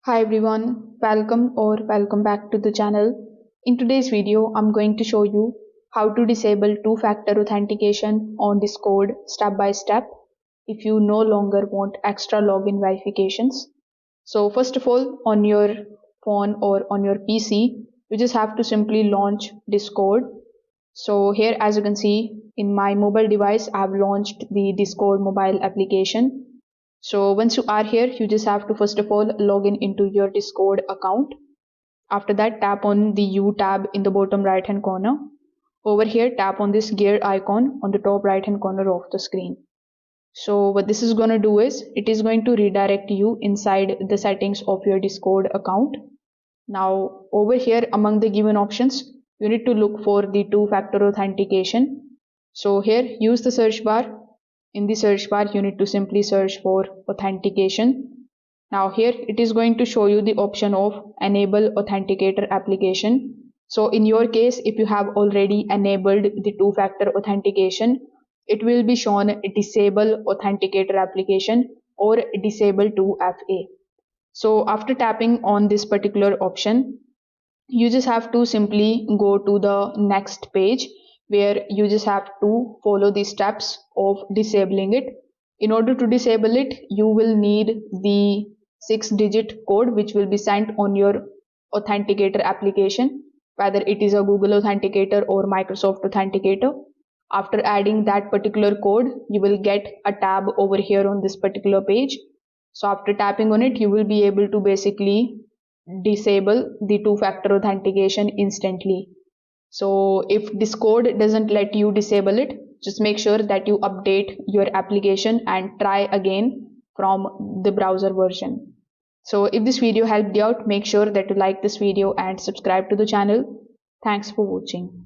Hi everyone, welcome back to the channel. In today's video, I'm going to show you how to disable two-factor authentication on Discord step by step if you no longer want extra login verifications. So first of all, on your phone or on your PC, you just have to simply launch Discord. So here, as you can see in my mobile device, I've launched the Discord mobile application. So once you are here, you just have to first of all log in into your Discord account. After that, tap on the U tab in the bottom right hand corner. Over here, tap on this gear icon on the top right hand corner of the screen. So what this is going to do is it is going to redirect you inside the settings of your Discord account. Now over here among the given options, you need to look for the two-factor authentication. So here use the search bar. In the search bar, you need to simply search for authentication. Now here it is going to show you the option of enable authenticator application. So in your case, if you have already enabled the two-factor authentication, it will be shown disable authenticator application or disable 2FA. So after tapping on this particular option, you just have to simply go to the next page where you just have to follow the steps of disabling it. In order to disable it, you will need the 6-digit code which will be sent on your authenticator application, whether it is a Google Authenticator or Microsoft Authenticator. After adding that particular code, you will get a tab over here on this particular page. So after tapping on it, you will be able to basically disable the two-factor authentication instantly. So if Discord doesn't let you disable it, just make sure that you update your application and try again from the browser version. So if this video helped you out, make sure that you like this video and subscribe to the channel. Thanks for watching.